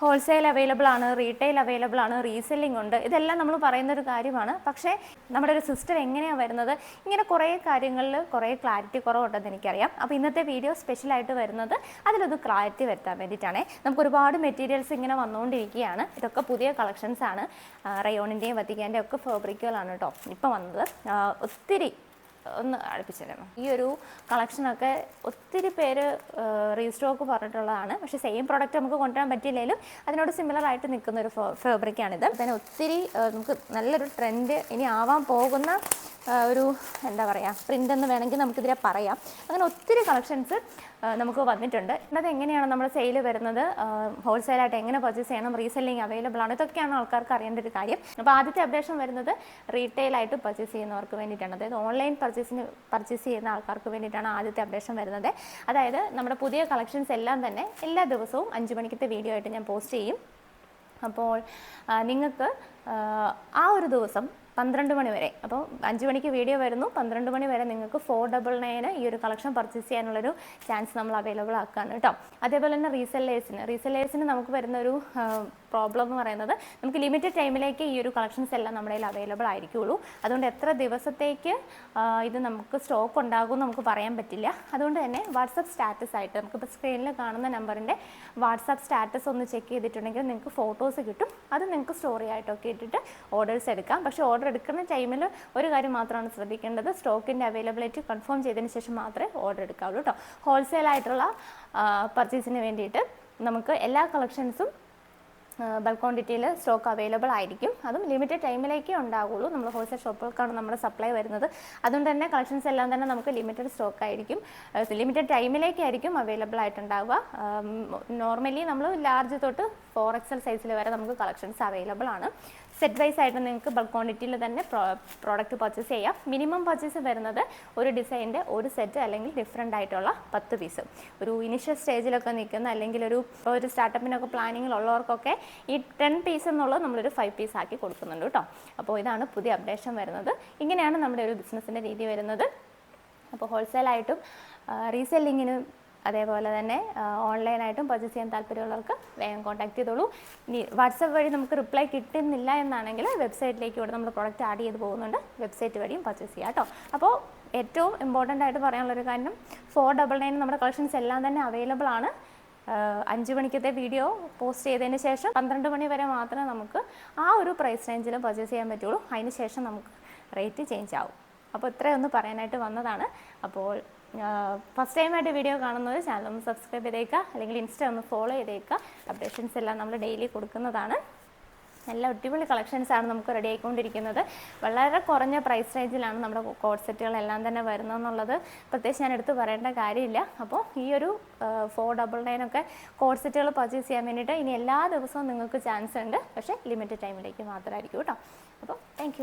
Wholesale available ആണ്, retail available ആണ്, reselling ഉണ്ട്. ഇതെല്ലാം നമ്മൾ പറയുന്നൊരു കാര്യമാണ്. പക്ഷേ നമ്മുടെ ഒരു സിസ്റ്റം എങ്ങനെയാണ് വരുന്നത്, ഇങ്ങനെ കുറേ കാര്യങ്ങളിൽ കുറേ ക്ലാരിറ്റി കുറവുണ്ടെന്ന് എനിക്കറിയാം. അപ്പോൾ ഇന്നത്തെ വീഡിയോ സ്പെഷ്യലായിട്ട് വരുന്നത് അതിലൊന്ന് ക്ലാരിറ്റി വരുത്താൻ വേണ്ടിയിട്ടാണ്. നമുക്ക് ഒരുപാട് മെറ്റീരിയൽസ് ഇങ്ങനെ വന്നുകൊണ്ടിരിക്കുകയാണ്. ഇതൊക്കെ പുതിയ കളക്ഷൻസ് ആണ്. റയോണിൻ്റെയും വത്തിക്കാൻ്റെയും ഒക്കെ ഫാബ്രിക്കുകളാണ് കേട്ടോ ഇപ്പോൾ വന്നത്. ഒത്തിരി ഒന്ന് അടുപ്പിച്ചിരുന്നു. ഈ ഒരു കളക്ഷനൊക്കെ ഒത്തിരി പേര് റീസ്റ്റോക്ക് പറഞ്ഞിട്ടുള്ളതാണ്. പക്ഷേ സെയിം പ്രോഡക്റ്റ് നമുക്ക് കൊണ്ടുവരാൻ പറ്റിയില്ലെങ്കിലും അതിനോട് സിമിലർ ആയിട്ട് നിൽക്കുന്ന ഒരു ഫാബ്രിക്കാണിത്. തന്നെ ഒത്തിരി നമുക്ക് നല്ലൊരു ട്രെൻഡ് ഇനി ആവാൻ പോകുന്ന ഒരു എന്താ പറയുക പ്രിൻ്റ് എന്ന് വേണമെങ്കിൽ നമുക്കിതിനെ പറയാം. അങ്ങനെ ഒത്തിരി കളക്ഷൻസ് നമുക്ക് വന്നിട്ടുണ്ട്. അത് എങ്ങനെയാണ് നമ്മുടെ സെയിൽ വരുന്നത്, ഹോൾസെയിലായിട്ട് എങ്ങനെ പർച്ചേസ് ചെയ്യണം, റീസെല്ലിംഗ് അവൈലബിൾ ആണ്, ഇതൊക്കെയാണ് ആൾക്കാർക്ക് അറിയേണ്ട ഒരു കാര്യം. അപ്പോൾ ആദ്യത്തെ അപ്ഡേഷൻ വരുന്നത് റീറ്റെയിലായിട്ട് പർച്ചേസ് ചെയ്യുന്നവർക്ക് വേണ്ടിയിട്ടാണ്. അതായത് ഓൺലൈൻ പർച്ചേസ് ചെയ്യുന്ന ആൾക്കാർക്ക് വേണ്ടിയിട്ടാണ് ആദ്യത്തെ അപ്ഡേഷൻ വരുന്നത്. അതായത് നമ്മുടെ പുതിയ കളക്ഷൻസ് എല്ലാം തന്നെ എല്ലാ ദിവസവും 5 മണിക്കത്തെ വീഡിയോ ആയിട്ട് ഞാൻ പോസ്റ്റ് ചെയ്യും. അപ്പോൾ നിങ്ങൾക്ക് ആ ഒരു ദിവസം 12 മണി വരെ, അപ്പോൾ 5 മണിക്ക് വീഡിയോ വരുന്നു, 12 മണി വരെ നിങ്ങൾക്ക് 499 ഈ ഒരു കളക്ഷൻ പർച്ചേസ് ചെയ്യാനുള്ളൊരു ചാൻസ് നമ്മൾ അവൈലബിൾ ആക്കുകയാണ് കേട്ടോ. അതേപോലെ തന്നെ റീസെല്ലേഴ്സിന് നമുക്ക് വരുന്നൊരു പ്രോബ്ലം എന്ന് പറയുന്നത് നമുക്ക് ലിമിറ്റഡ് ടൈമിലേക്ക് ഈ ഒരു കളക്ഷൻസ് എല്ലാം നമ്മുടെ കയ്യിൽ അവൈലബിൾ ആയിരിക്കുള്ളൂ. അതുകൊണ്ട് എത്ര ദിവസത്തേക്ക് ഇത് നമുക്ക് സ്റ്റോക്ക് ഉണ്ടാകും നമുക്ക് പറയാൻ പറ്റില്ല. അതുകൊണ്ട് തന്നെ വാട്സപ്പ് സ്റ്റാറ്റസ് ആയിട്ട് നമുക്കിപ്പോൾ സ്ക്രീനിൽ കാണുന്ന നമ്പറിൻ്റെ വാട്സപ്പ് സ്റ്റാറ്റസ് ഒന്ന് ചെക്ക് ചെയ്തിട്ടുണ്ടെങ്കിൽ നിങ്ങൾക്ക് ഫോട്ടോസ് കിട്ടും. അത് നിങ്ങൾക്ക് സ്റ്റോറി ആയിട്ടൊക്കെ ഇട്ടിട്ട് ഓർഡേഴ്സ് എടുക്കാം. പക്ഷേ ഓർഡർ എടുക്കുന്ന ടൈമിൽ ഒരു കാര്യം മാത്രമാണ് ശ്രദ്ധിക്കേണ്ടത്, സ്റ്റോക്കിൻ്റെ അവൈലബിലിറ്റി കൺഫേം ചെയ്തതിന് ശേഷം മാത്രമേ ഓർഡർ എടുക്കാവുള്ളൂ കേട്ടോ. ഹോൾസെയിലായിട്ടുള്ള പർച്ചേസിന് വേണ്ടിയിട്ട് നമുക്ക് എല്ലാ കളക്ഷൻസും ബൾക്ക് ക്വാണ്ടിറ്റിയിൽ സ്റ്റോക്ക് അവൈലബിൾ ആയിരിക്കും. അതും ലിമിറ്റഡ് ടൈമിലേക്കേ ഉണ്ടാവുള്ളൂ. നമ്മൾ ഹോൾസെയിൽ ഷോപ്പുകൾക്കാണ് നമ്മുടെ സപ്ലൈ വരുന്നത്. അതുകൊണ്ട് തന്നെ കളക്ഷൻസ് എല്ലാം തന്നെ നമുക്ക് ലിമിറ്റഡ് സ്റ്റോക്ക് ആയിരിക്കും, ലിമിറ്റഡ് ടൈമിലേക്കായിരിക്കും അവൈലബിൾ ആയിട്ടുണ്ടാവുക. നോർമലി നമ്മൾ ലാർജ് തൊട്ട് 4XL സൈസിൽ വരെ നമുക്ക് കളക്ഷൻസ് അവൈലബിൾ ആണ്. സെറ്റ് വൈസ് ആയിട്ട് നിങ്ങൾക്ക് ബൾക്ക് ക്വാണ്ടിറ്റിയിൽ തന്നെ പ്രോഡക്റ്റ് പർച്ചേസ് ചെയ്യാം. മിനിമം പർച്ചേസ് വരുന്നത് ഒരു ഡിസൈൻ്റെ ഒരു സെറ്റ് അല്ലെങ്കിൽ ഡിഫറെൻ്റ് ആയിട്ടുള്ള 10 പീസ്. ഒരു ഇനിഷ്യൽ സ്റ്റേജിലൊക്കെ നിൽക്കുന്ന അല്ലെങ്കിൽ ഒരു സ്റ്റാർട്ടപ്പിനൊക്കെ പ്ലാനിങ്ങിലുള്ളവർക്കൊക്കെ ഈ 10 പീസ് എന്നുള്ളത് നമ്മളൊരു 5 പീസ് ആക്കി കൊടുക്കുന്നുണ്ട് കേട്ടോ. അപ്പോൾ ഇതാണ് പുതിയ അപ്ഡേഷൻ വരുന്നത്. ഇങ്ങനെയാണ് നമ്മുടെ ഒരു ബിസിനസ്സിൻ്റെ രീതി വരുന്നത്. അപ്പോൾ ഹോൾസെയിലായിട്ടും റീസെല്ലിങ്ങിനും അതേപോലെ തന്നെ ഓൺലൈനായിട്ടും പർച്ചേസ് ചെയ്യാൻ താല്പര്യമുള്ളവർക്ക് വേഗം കോൺടാക്ട് ചെയ്തോളൂ. ഇനി വാട്സപ്പ് വഴി നമുക്ക് റിപ്ലൈ കിട്ടുന്നില്ല എന്നാണെങ്കിൽ വെബ്സൈറ്റിലേക്ക് ഇവിടെ നമ്മൾ പ്രോഡക്റ്റ് ആഡ് ചെയ്ത് പോകുന്നുണ്ട്, വെബ്സൈറ്റ് വഴിയും പർച്ചേസ് ചെയ്യാം കേട്ടോ. അപ്പോൾ ഏറ്റവും ഇമ്പോർട്ടൻ്റ് ആയിട്ട് പറയാനുള്ളൊരു കാര്യം 499 നമ്മുടെ കളക്ഷൻസ് എല്ലാം തന്നെ അവൈലബിൾ ആണ്. 5 മണിക്കത്തെ വീഡിയോ പോസ്റ്റ് ചെയ്തതിന് ശേഷം 12 മണി വരെ മാത്രമേ നമുക്ക് ആ ഒരു പ്രൈസ് റേഞ്ചിൽ പർച്ചേസ് ചെയ്യാൻ പറ്റുള്ളൂ. അതിന് ശേഷം നമുക്ക് റേറ്റ് ചേഞ്ച് ആവും. അപ്പോൾ ഇത്രയൊന്ന് പറയാനായിട്ട് വന്നതാണ്. അപ്പോൾ ഫസ്റ്റ് ടൈമായിട്ട് വീഡിയോ കാണുന്നത് ചാനൽ ഒന്ന് സബ്സ്ക്രൈബ് ചെയ്തേക്കുക, അല്ലെങ്കിൽ ഇൻസ്റ്റ ഒന്ന് ഫോളോ ചെയ്തേക്കുക. അപ്ഡേഷൻസ് എല്ലാം നമ്മൾ ഡെയിലി കൊടുക്കുന്നതാണ്. നല്ല അടിപൊളി കളക്ഷൻസാണ് നമുക്ക് റെഡി ആയിക്കൊണ്ടിരിക്കുന്നത്. വളരെ കുറഞ്ഞ പ്രൈസ് റേഞ്ചിലാണ് നമ്മുടെ കോഡ് സെറ്റുകളെല്ലാം തന്നെ വരുന്നതെന്നുള്ളത് പ്രത്യേകിച്ച് ഞാൻ എടുത്ത് പറയേണ്ട കാര്യമില്ല. അപ്പോൾ ഈ ഒരു 499 ഒക്കെ കോഡ് സെറ്റുകൾ പർച്ചേസ് ചെയ്യാൻ വേണ്ടിയിട്ട് ഇനി എല്ലാ ദിവസവും നിങ്ങൾക്ക് ചാൻസ് ഉണ്ട്. പക്ഷേ ലിമിറ്റഡ് ടൈമിലേക്ക് മാത്രമായിരിക്കും കേട്ടോ. അപ്പോൾ താങ്ക്